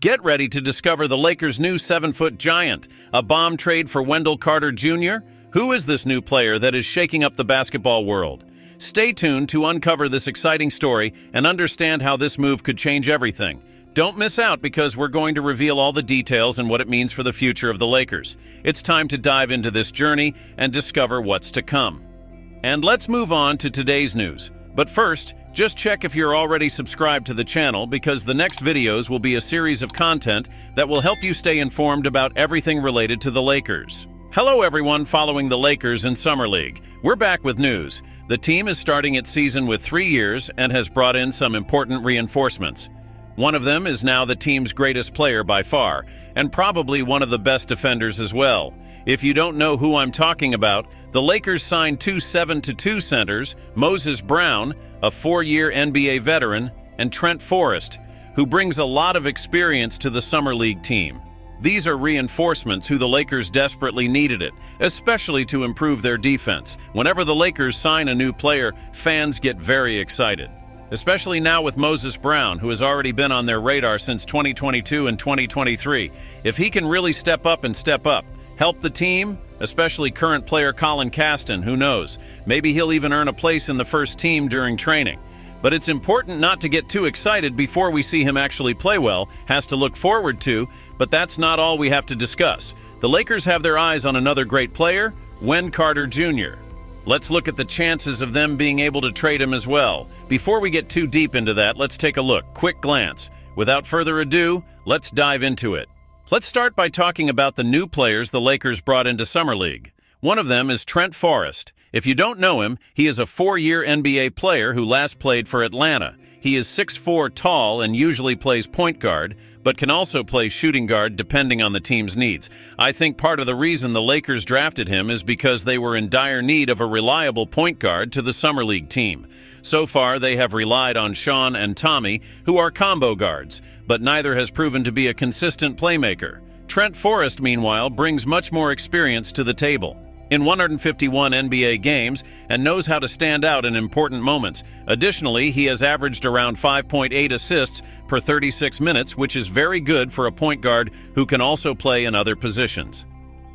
Get ready to discover the Lakers' new 7-foot giant, a bomb trade for Wendell Carter Jr. Who is this new player that is shaking up the basketball world? Stay tuned to uncover this exciting story and understand how this move could change everything. Don't miss out because we're going to reveal all the details and what it means for the future of the Lakers. It's time to dive into this journey and discover what's to come. And let's move on to today's news. But first, just check if you're already subscribed to the channel because the next videos will be a series of content that will help you stay informed about everything related to the Lakers. Hello everyone following the Lakers in Summer League. We're back with news. The team is starting its season with 3 years and has brought in some important reinforcements. One of them is now the team's greatest player by far, and probably one of the best defenders as well. If you don't know who I'm talking about, the Lakers signed 2 7-2 centers, Moses Brown, a 4-year NBA veteran, and Trent Forrest, who brings a lot of experience to the Summer League team. These are reinforcements who the Lakers desperately needed it, especially to improve their defense. Whenever the Lakers sign a new player, fans get very excited. Especially now with Moses Brown, who has already been on their radar since 2022 and 2023. If he can really step up, help the team, especially current player Colin Caston, who knows, maybe he'll even earn a place in the first team during training. But it's important not to get too excited before we see him actually play well, has to look forward to, but that's not all we have to discuss. The Lakers have their eyes on another great player, Wendell Carter Jr. Let's look at the chances of them being able to trade him as well. Before we get too deep into that, let's take a look, quick glance. Without further ado, let's dive into it. Let's start by talking about the new players the Lakers brought into Summer League. One of them is Trent Forrest. If you don't know him, he is a 4-year NBA player who last played for Atlanta. He is 6'4" tall and usually plays point guard, but can also play shooting guard depending on the team's needs. I think part of the reason the Lakers drafted him is because they were in dire need of a reliable point guard to the Summer League team. So far, they have relied on Sean and Tommy, who are combo guards, but neither has proven to be a consistent playmaker. Trent Forrest, meanwhile, brings much more experience to the table. In 151 NBA games and knows how to stand out in important moments. Additionally, he has averaged around 5.8 assists per 36 minutes, which is very good for a point guard who can also play in other positions.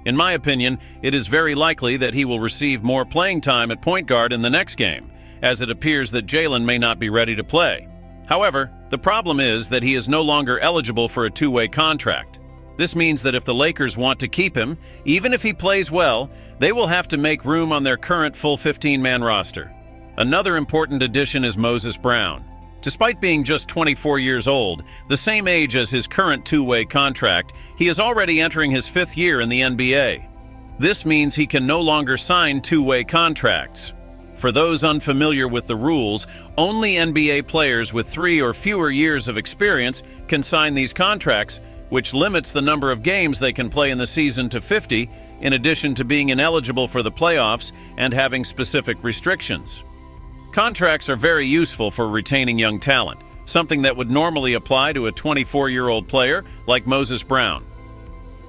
In my opinion, it is very likely that he will receive more playing time at point guard in the next game, as it appears that Jalen may not be ready to play. However, the problem is that he is no longer eligible for a two-way contract. This means that if the Lakers want to keep him, even if he plays well, they will have to make room on their current full 15-man roster. Another important addition is Moses Brown. Despite being just 24 years old, the same age as his current two-way contract, he is already entering his 5th year in the NBA. This means he can no longer sign two-way contracts. For those unfamiliar with the rules, only NBA players with 3 or fewer years of experience can sign these contracts, which limits the number of games they can play in the season to 50, in addition to being ineligible for the playoffs and having specific restrictions. Contracts are very useful for retaining young talent, something that would normally apply to a 24-year-old player like Moses Brown.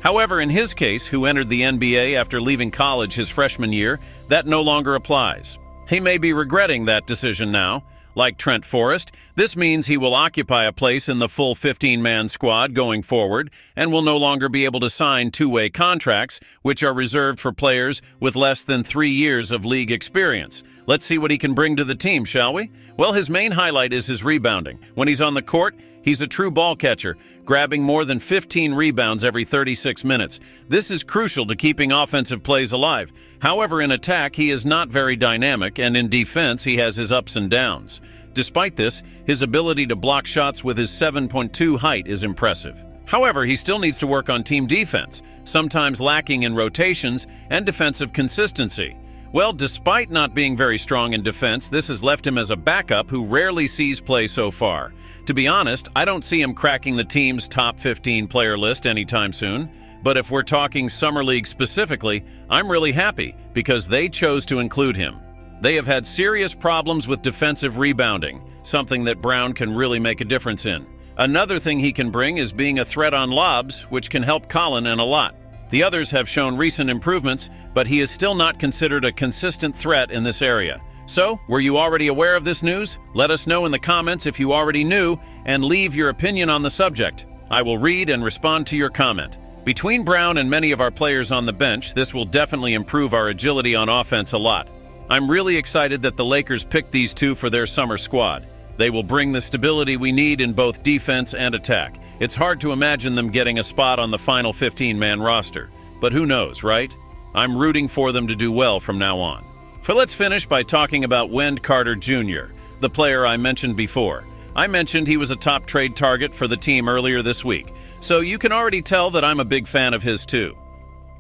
However, in his case, who entered the NBA after leaving college his freshman year, that no longer applies. He may be regretting that decision now. Like Trent Forrest, this means he will occupy a place in the full 15-man squad going forward and will no longer be able to sign two-way contracts, which are reserved for players with less than 3 years of league experience. Let's see what he can bring to the team, shall we? Well, his main highlight is his rebounding. When he's on the court, he's a true ball catcher, grabbing more than 15 rebounds every 36 minutes. This is crucial to keeping offensive plays alive. However, in attack, he is not very dynamic, and in defense, he has his ups and downs. Despite this, his ability to block shots with his 7.2 height is impressive. However, he still needs to work on team defense, sometimes lacking in rotations and defensive consistency. Well, despite not being very strong in defense, this has left him as a backup who rarely sees play so far. To be honest, I don't see him cracking the team's top 15 player list anytime soon. But if we're talking Summer League specifically, I'm really happy because they chose to include him. They have had serious problems with defensive rebounding, something that Brown can really make a difference in. Another thing he can bring is being a threat on lobs, which can help Colin in a lot. The others have shown recent improvements, but he is still not considered a consistent threat in this area. So, were you already aware of this news? Let us know in the comments if you already knew, and leave your opinion on the subject. I will read and respond to your comment. Between Brown and many of our players on the bench, this will definitely improve our agility on offense a lot. I'm really excited that the Lakers picked these two for their summer squad. They will bring the stability we need in both defense and attack. It's hard to imagine them getting a spot on the final 15-man roster. But who knows, right? I'm rooting for them to do well from now on. So let's finish by talking about Wendell Carter Jr., the player I mentioned before. I mentioned he was a top trade target for the team earlier this week, so you can already tell that I'm a big fan of his too.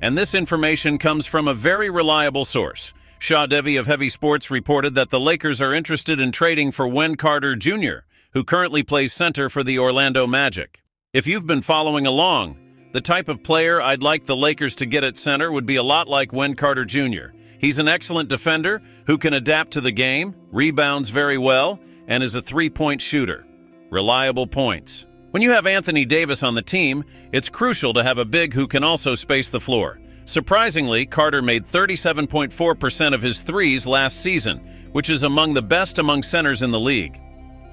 And this information comes from a very reliable source. Shaw Devi of Heavy Sports reported that the Lakers are interested in trading for Wendell Carter Jr., who currently plays center for the Orlando Magic. If you've been following along, the type of player I'd like the Lakers to get at center would be a lot like Wendell Carter Jr. He's an excellent defender who can adapt to the game, rebounds very well, and is a three-point shooter. Reliable points. When you have Anthony Davis on the team, it's crucial to have a big who can also space the floor. Surprisingly, Carter made 37.4% of his threes last season, which is among the best among centers in the league.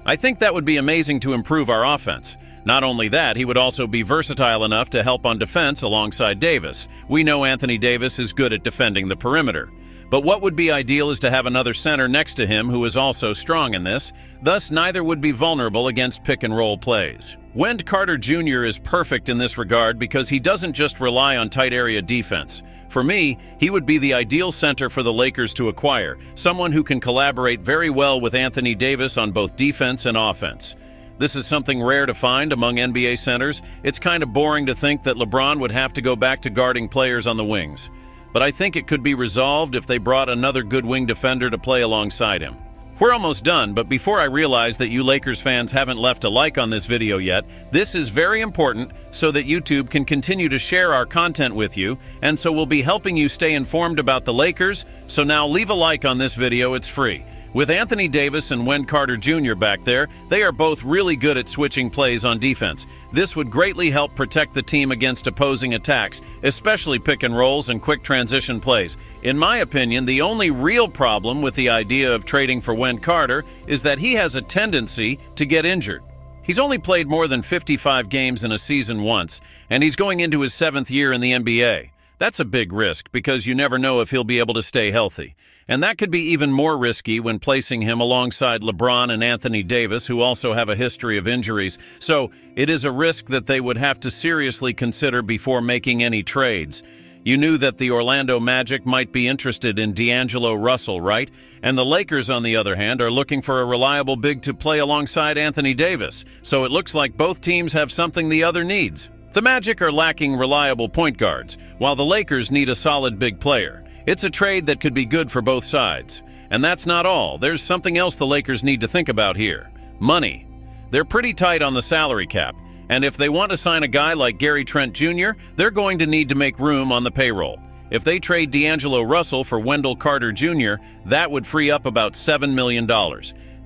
I think that would be amazing to improve our offense. Not only that, he would also be versatile enough to help on defense alongside Davis. We know Anthony Davis is good at defending the perimeter. But what would be ideal is to have another center next to him who is also strong in this, thus neither would be vulnerable against pick-and-roll plays. Wendell Carter Jr. is perfect in this regard because he doesn't just rely on tight area defense. For me, he would be the ideal center for the Lakers to acquire, someone who can collaborate very well with Anthony Davis on both defense and offense. This is something rare to find among NBA centers. It's kind of boring to think that LeBron would have to go back to guarding players on the wings. But I think it could be resolved if they brought another good wing defender to play alongside him. We're almost done, but before I realize that you Lakers fans haven't left a like on this video yet, this is very important so that YouTube can continue to share our content with you, and so we'll be helping you stay informed about the Lakers, so now leave a like on this video, it's free. With Anthony Davis and Wendell Carter Jr. back there, they are both really good at switching plays on defense. This would greatly help protect the team against opposing attacks, especially pick and rolls and quick transition plays. In my opinion, the only real problem with the idea of trading for Wendell Carter is that he has a tendency to get injured. He's only played more than 55 games in a season once, and he's going into his 7th year in the NBA. That's a big risk because you never know if he'll be able to stay healthy. And that could be even more risky when placing him alongside LeBron and Anthony Davis, who also have a history of injuries. So it is a risk that they would have to seriously consider before making any trades. You knew that the Orlando Magic might be interested in D'Angelo Russell, right? And the Lakers, on the other hand, are looking for a reliable big to play alongside Anthony Davis. So it looks like both teams have something the other needs. The Magic are lacking reliable point guards, while the Lakers need a solid big player. It's a trade that could be good for both sides. And that's not all. There's something else the Lakers need to think about here. Money. They're pretty tight on the salary cap, and if they want to sign a guy like Gary Trent Jr., they're going to need to make room on the payroll. If they trade D'Angelo Russell for Wendell Carter Jr., that would free up about $7 million.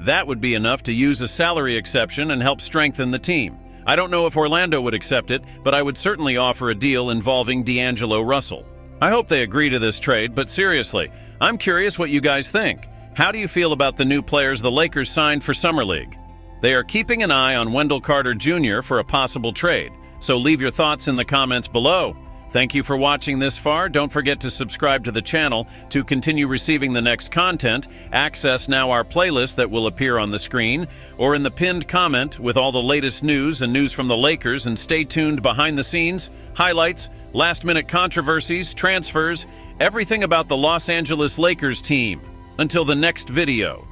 That would be enough to use a salary exception and help strengthen the team. I don't know if Orlando would accept it, but I would certainly offer a deal involving D'Angelo Russell. I hope they agree to this trade, but seriously, I'm curious what you guys think. How do you feel about the new players the Lakers signed for Summer League? They are keeping an eye on Wendell Carter Jr. for a possible trade, so leave your thoughts in the comments below. Thank you for watching this far. Don't forget to subscribe to the channel to continue receiving the next content. Access now our playlist that will appear on the screen or in the pinned comment with all the latest news and news from the Lakers, and stay tuned behind the scenes, highlights, last-minute controversies, transfers, everything about the Los Angeles Lakers team. Until the next video.